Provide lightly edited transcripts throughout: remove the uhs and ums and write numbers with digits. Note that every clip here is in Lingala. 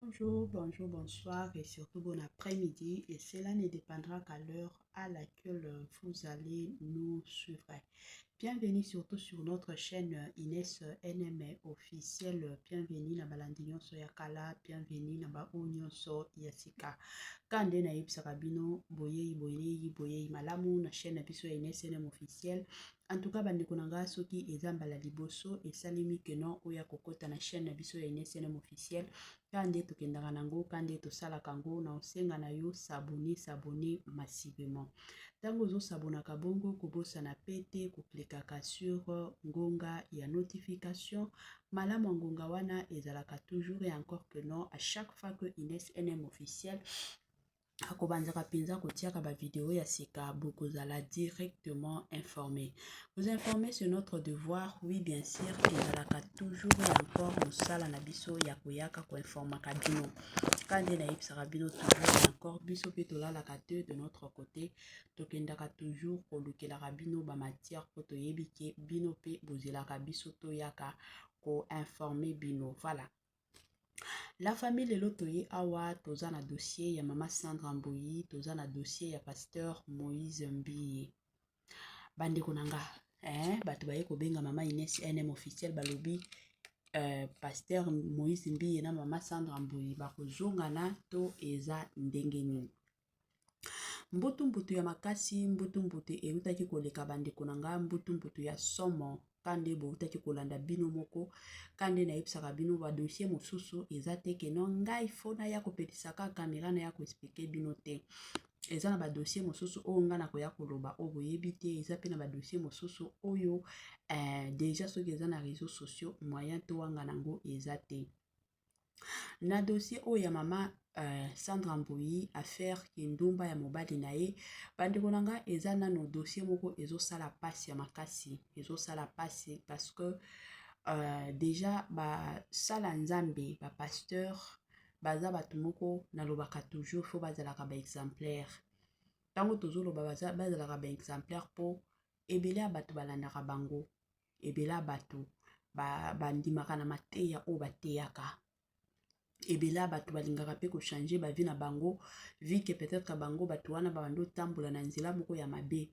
Bonjour, bonjour, bonsoir et surtout bon après-midi. Et cela ne dépendra qu'à l'heure à laquelle vous allez nous suivre. Bienvenue surtout sur notre chaîne Inès NM officielle. Bienvenue na balandignon so yakala. Bienvenue na ba onyon so yasika. Kande na yipsaka bino boye malamu na chaîne biso Inès NM officielle. En tout cas, bandeko nanga soki ezambala liboso et salimi que non oya kokota na chaîne biso Inès NM officielle. Kande tokendaka nango, kande tosalaka ngo na osenga na yo sabone massivement. Tango zo sabonaka bongo kobosana pete koklikaka sur ngonga ya notification. Malamu ngonga wana ezalaka toujours et encore que non à chaque fois que Inès NM officiel akobanzaka penza kotiaka ba vidéo ya sika bokozala directement informé. Vous informer sur notre devoir, oui bien sûr, ezalaka toujours et encore mosala na biso ya koyaka ko informaka bino. Kande na yipsaka bino toujours et encore biso pe tolalaka te de notre côté, tokendaka toujours kolukelaka bino ba matière po toyebi ke bino pe bozelaka biso toyaka ko informer bino. Voilà. La famille de l'Otoye Awa, toza na dossier ya Mama Sandra Mboyi, toza na dossier ya Pasteur Moïse Mbiye. Bande konanga, bato baye kobenga Mama Inès NM officiel balobi, Pasteur Moïse Mbiye na Mama Sandra Mboyi bakozonga na to eza ndenge nini. Mbutu ya makasi, mbutu eutaki koleka bande konanga, mbutu ya somo. Kande boutaki kolanda bino moko, kande na yipsaka bino ba dossier mosusu eza te ke non ngai fona ya kopetisaka kamera na ya ko expliquer bino te. Eza na ba dossier mosusu o nga na ko ya koloba o boyebi te, eza pe na ba dossier mosusu oyo déjà soki eza na réseaux sociaux moyen to wanga nango eza te. Na dossier o ya Mama Sandra Mboyi affaire kindumba ya mobali na ye bandeko nanga eza na no dossier moko ezo sala pasi ya makasi, ezo sala pasi parce que déjà ba sala nzambe ba pasteur baza batu moko na lobaka toujours faut bazalaka ba exemplaire. Tango tozolo bazalaka ba exemplaire po ebele batu balandaka bango, ebele batu bandimaka na mateya o bateyaka. Ebela batu balingaka pe ko changer ba vie na bango, vie que peut-être bango batu wana bando tambola na nzela moko ya mabe.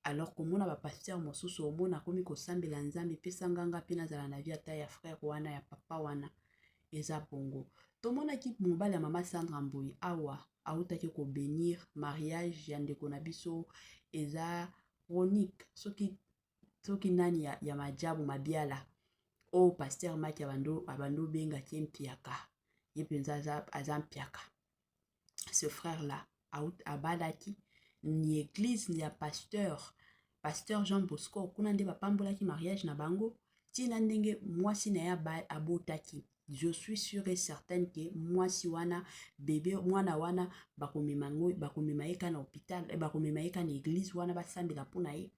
Alors komona ba pasteur mosusu omona komi ko sambela nzambe pesa nganga pe na zala na vie ata ya frère wana ya papa wana eza bongo. Tomona ki mobali ya Mama Sandra Mboyi awa autaki ko bénir mariage ya ndeko na biso eza chronique soki nani ya majabu mabiala o pasteur maki abando benga kempiaka. Yepenza azampiaka. Ce frère là abadaki ni église ni ya pasteur Jean Bosco kuna nde bapambolaki mariage na bango tina ndenge mwasi na ya abotaki. Je suis sûr et certain que mwasi wana bébé mwana wana bakomema eka na hôpital bakomema eka na église wana basambela pona ye.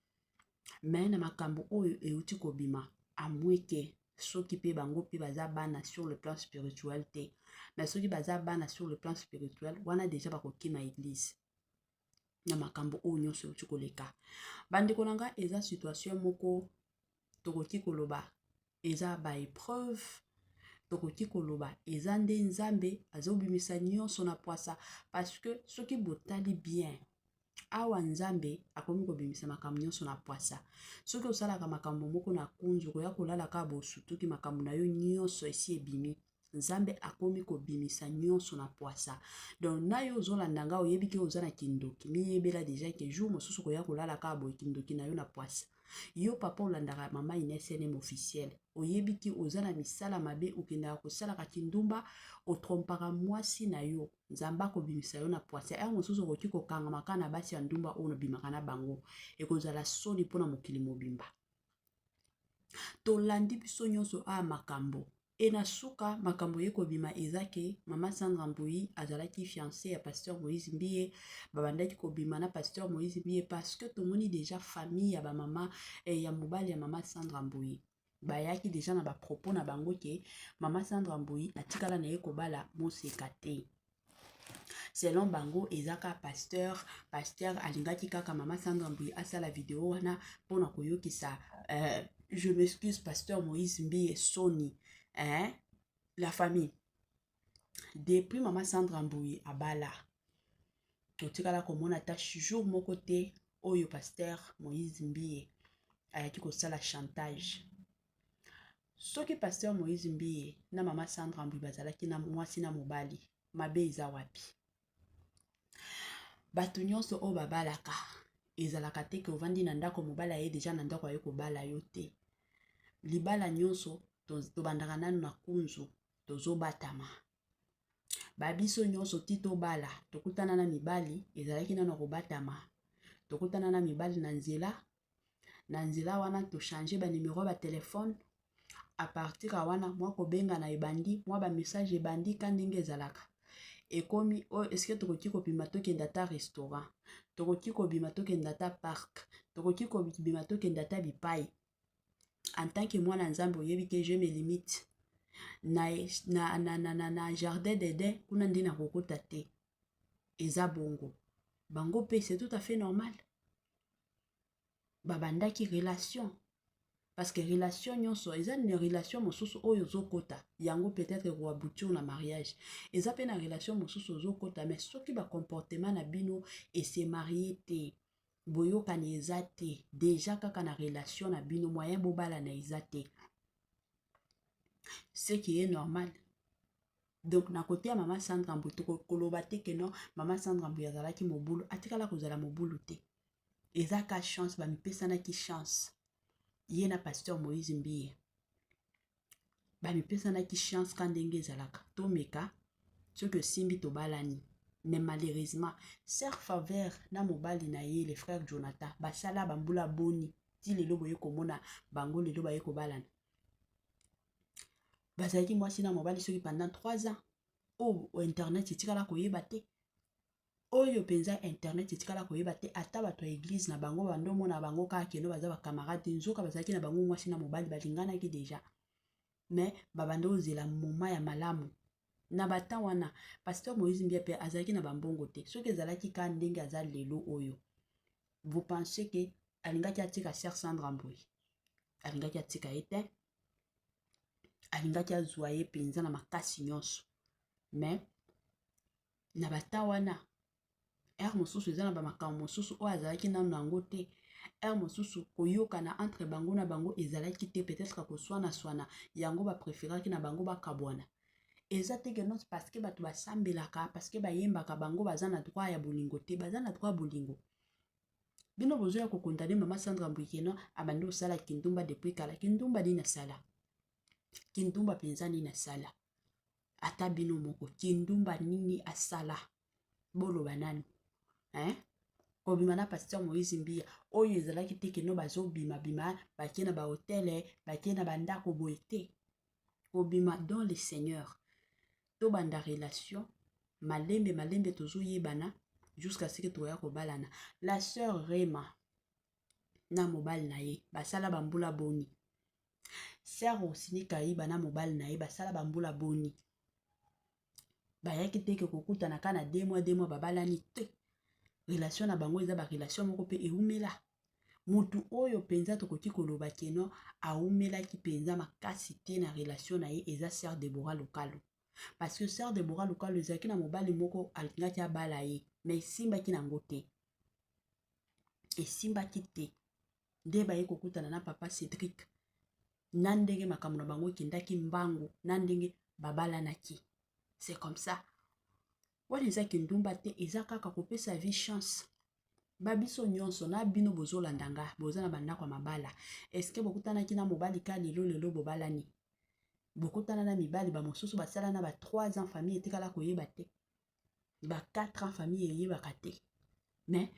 Mais na makambo oyo euti kobima amweke soki pe bango pe baza bana sur le plan spirituel te. Mais soki baza bana sur le plan spirituel wana déjà bakokima église. Na makambo oyo nyonso euti koleka. Bandeko nanga eza situation moko tokoki koloba eza ba épreuve, tokoki koloba eza nde nzambe azobimisa nyonso na poasa parce que soki botali bien awa nzambe akomi kobimisa makambo nyonso na poasa. Soki osalaka makambo moko na kunzu koya kolala ka bosutuki makambo na yo nyonso esi ebimi, nzambe akomi kobimisa nyonso na poasa. Donc na yo ozolanda nga oyebi ke oza na kindoki miyebela déjà ke jour mosusu koya kolala ka boye kindoki na yo na poasa. Yo papa olandaka Mama Inès NM officiel oyebi ki oza na misala mabe okendaka kosalaka kindumba otrompaka mwasi na yo nzambe akobimisa yo na poasa. Ya mosusu okoki kokanga maka na basi ya ndumba oyo nabimaka na bango ekozala soni mpona mokili mobimba. Tolandi biso nyonso a makambo ena suka makambo ye kobima ezake Mama Sandra Mboyi azalaki fiancé ya Pasteur Moïse Mbiye babandaki kobima na Pasteur Moïse Mbiye parce que tomoni déjà famille ya ba mama ya mobali ya Mama Sandra Mboyi bayaki déjà na ba propos na bango ke Mama Sandra Mboyi atikala na ye kobala moseka te. Selon bango ezaka pasteur alingaki kaka Mama Sandra Mboyi asala vidéo wana pona koyokisa je m'excuse Pasteur Moïse Mbiye soni la famille. depuis mama Sandra Mbuyi abala totikala komona ta jour moko te oyo pasteur Moïse Mbiye ayaki kosala chantage. Soki pasteur Moïse Mbiye na mama Sandra Mbuyi bazalaki na mwasi na mobali, mabe eza wapi? Bato nyonso oyo babalaka ezalaka te ke ovandi na ndako mobali aye deja na ndako aye kobala yo te. Libala nyonso tobandaka nanu na kunzu tozobatama. Babiso nyonso ti tobala tokutana na mibali ezalaki nanu kobatama. Tokutana na mibali na nzela wana to changer ba numéro ba téléphone. A partir à wana mwa kobenga na ebandi, mwa ba message ebandi kandenge ezalaka. Ekomi est-ce que tokoki kobima tokenda ta restaurant, tokoki kobima tokenda ta parc, tokoki kobima tokenda ta bipai. En tant que mwana nzambe oyebi ke je me limite na jardin d'Eden kuna ndi na kokota te. Eza bongo. Bango pe c'est tout à fait normal. Babandaki relation. Parce que relation nyonso, eza une relation mosusu oyo zokota. Yango peut-être ko aboutir na mariage. Eza pe na relation mosusu zokota, mais soki ba comportement na bino et se marier te. Boyoka na eza te. Déjà kaka na relation na bino moyen bobala na eza te. Ce qui est normal. Donc na côté ya mama Sandra Mbuyi koloba te que non, mama Sandra Mbuyi azalaki mobulu, atikala kozala mobulu te. Eza ka chance ba mipesana ki chance. Ye na pasteur Moïse Mbiye ba mipesana ki chance kandenge ezalaka tomeka soki simbi tobalani. Mais malheureusement sœur Faveur na mobali na ye le frère Jonathan basala bambula boni ti lelo boye komona bango lelo baye kobalana. Bazalaki mwasi na mobali soki pendant 3 ans. Oh internet etikala koyeba te. Oyo penza internet etikala koyeba te ata bato ya église na bango bandomo na bango kaka keno baza ba camarade nzoka bazalaki na bango mwasi na mobali balinganaki deja. Mais babando ozela moma ya malamu. Na bata wana pasteur Moïse Mbiye pe azalaki na bambongo te. Soki ezalaki ka ndenge aza lelo oyo. Vous pensez que alingaki atika sœur Sandra Mbuyi? Alingaki atika ete? Alingaki azwa ye penza na makasi nyonso. Mais na bata wana mosusu eza na bamakambo mosusu oyo azalaki nanu nango te. Mosusu koyokana entre bango na bango ezalaki te, peut-être koswana yango bapréféraki na bango bakabwana. Eza te que non parce que bato basambelaka, parce que bayembaka bango baza na droit ya bolingo te, baza na droit bolingo. Bino bozo ya kokondane mama Sandra Mbuyi keno abandi osala kindumba depuis kala. Kindumba nini asala? Kindumba penza nini asala? Ata bino moko kindumba nini asala? Bolo banani. Kobima na pasteur Moïse Mbiye oyo ezalaki te keno bazo bima bakie na ba hotel, bakie na bandako boye te. Kobima dans le Seigneur. To banda relation malembe tozo yebana jusqu'à ce que toya kobalana. La sœur Rema na mobali na ye basala bambula boni. Sœur Osini Kayiba na mobali na ye basala bambula boni. Bayaki te ke kokutana kana 2 mois babalani te. Relation na bango eza ba relation moko pe eumela. Mutu oyo penza tokoki koloba keno aumela ki penza makasi te na relation na ye eza sœur Deborah Lokalo. Parce que sœur Deborah Lokalo ezaki na mobali moko alingaki abala ye, mais simbaki nango te. E simbaki te. Nde baye kokutana na papa Cédric. Na ndenge makambo na bango kendaki mbangu, na ndenge babalanaki. C'est comme ça. Wana eza kindumba te, eza kaka kopesa vie chance. Babiso nyonso na bino bozolandanga, boza na bandako ya mabala. Est-ce que bokutanaki na mobali ka lelo bobalani? Bokutana na mibali ba mosusu basala na ba 3 ans famille etikala koyeba te. Ba 4 ans famille eyebaka te. Mais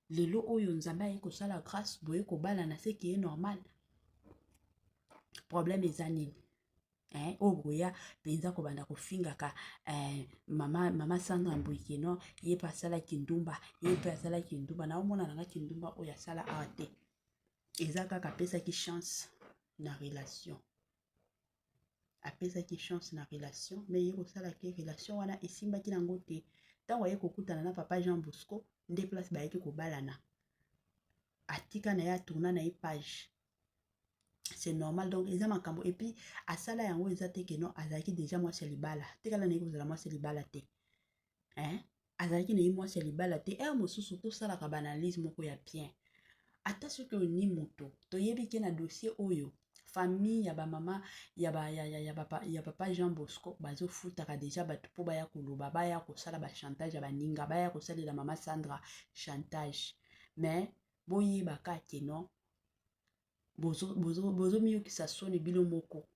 lelo oyo nzambe aye kosala grâce boye kobalana ce qui est normal. Problème eza nini? Oboya penza kobanda kofingaka mama Sandra Mbuyi keno ye pasala kindumba, ye pasala kindumba na omona nanga kindumba oya sala ate. Eza kaka pesa ki chance na relation. Apesa ki chance na relation, mais ye kosala ke relation wana esimbaki nango te. Tango ye kokutana na papa Jean Bosco, nde place bayeki kobalana. Atika na ya tourna na ye page. c'est normal. Donc eza makambo et puis asala yango eza te que non azalaki déjà moi c'est libala tekala na kozala moi c'est libala te hein azalaki na moi c'est libala te mosusu to sala ka banalise moko ya bien ata soki oni moto toyebi ke na dossier oyo famille ya ba mama ya papa Jean Bosco bazofutaka déjà bato po baya koloba baya kosala ba chantage ya baninga baya kosalela mama Sandra chantage mais boyebaka ke non bozo miyokisa soni bino moko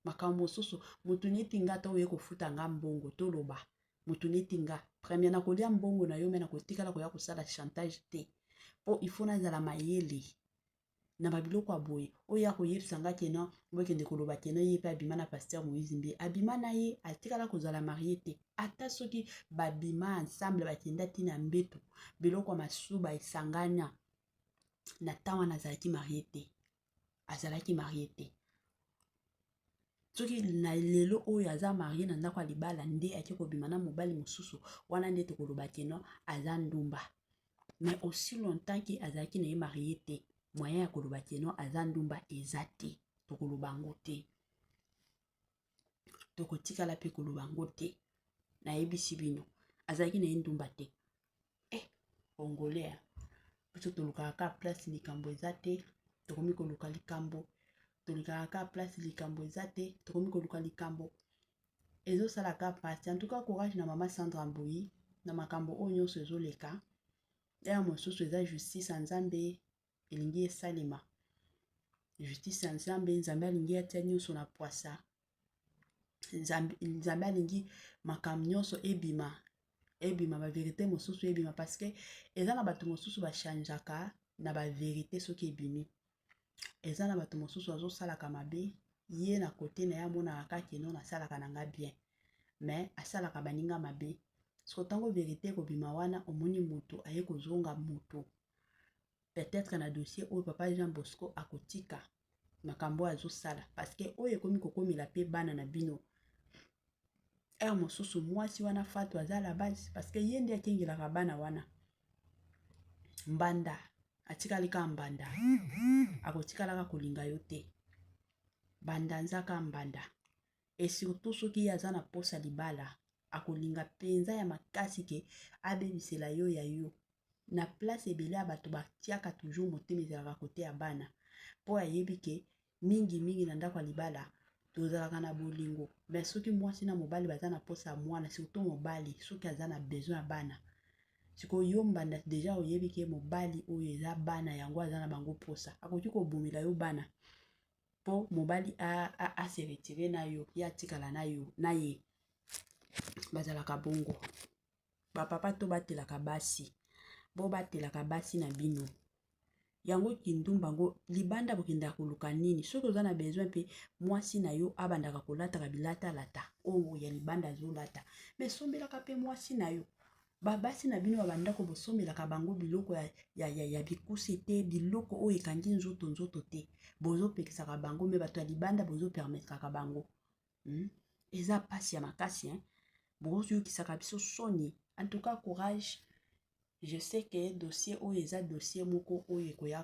makambo mosusu moto neti nga to oye kofuta nga mbongo toloba moto neti nga premier na kolia mbongo na yo me na kotikala koya kosala chantage te po il faut nazala mayele na babiloko ya boye oyo akoyebisa nga kena bokende koloba kena ye pe abima na Pasteur Moïse Mbi abima na ye atikala kozala marie te ata soki babima ensemble bakenda tina mbeto biloko ya masuba esangana na tawa nazalaki marie te azalaki marie te soki na lelo oyo aza marie na ndako ya libala nde ake kobima na mobali mosusu wana nde tokoloba kena aza ndumba mais aussi longtemps que azalaki na ye marie te moyen ya koloba keno aza ndumba eza te tokoloba ngo te tokotikala mpe koloba ngo te nayebisi bino azalaki na ye ndumba te congolais biso tolukaka ka place likambo eza te tokomi koluka likambo tolukaka ka place likambo eza te tokomi koluka likambo ezosalaka pasi en tout cas courage na mama Sandra Mboyi na makambo oyo nyonso ezoleka ya mosusu eza justice ya Nzambe elingi esalema justice ya Nzambe Nzambe alingi atia nyonso na poasa Nzambe alingi makambo nyonso ebima ba vérité mosusu ebima parce que eza na bato mosusu bachangeaka na ba vérité soki ebimi eza na bato mosusu azosalaka mabe ye na kote na ya monaka keno nasalaka nanga bien mais asalaka baninga mabe so tango vérité kobima wana omoni moto aye kozonga moto peut-être na dossier oyo papa Jean Bosco akotika makambo azosala parce que oyo ekomi kokomela pe bana na bino mosusu mwasi wana Fatou aza la base parce que ye nde akengelaka bana wana mbanda atikali ka mbanda akotikalaka kolinga yo te banda nzaka mbanda et surtout soki aza na posa libala akolinga penza ya makasi ke abebisela yo ya yo na place ebele ya bato batiaka toujours motema ezalaka kote ya bana po ayebi ke mingi na ndako ya libala tozalaka na bolingo mais soki mwasi na mobali baza na posa ya mwana surtout mobali soki aza na besoin ya bana siko yo mbanda deja oyebi ke mobali oyo eza bana yango aza na bango posa akoki kobomela yo bana po mobali a se retirer na yo ya tikala na yo na ye bazalaka bongo bapapa to batelaka basi bo batelaka basi na bino yango kindumba ngo libanda bokenda koluka nini soki oza na besoin pe mwasi na yo abandaka kolataka bilata lata oyo ya libanda azolata mais sombelaka pe mwasi na yo babasi na bino babandako bosombelaka bango biloko ya bikusi te biloko oyo ekangi nzoto te bozopekisaka bango me bato ya libanda bozopermettraka bango eza pasi ya makasi bozokisaka biso soni en tout cas courage. Je sais que dossier oyo eza dossier moko oyo ekoya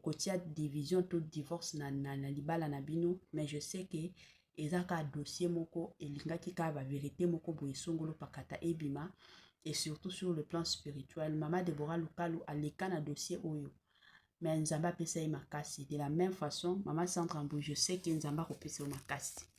kotia division to divorce na libala na bino mais je sais que eza ka dossier moko elingaki ka ba vérité moko boye songolo pakata ebima et surtout sur le plan spirituel Mama Deborah Lukalu aleka na dossier oyo mais Nzamba apesa ye makasi de la même façon Mama Sandra Mboyi je sais que Nzamba akopesa ye makasi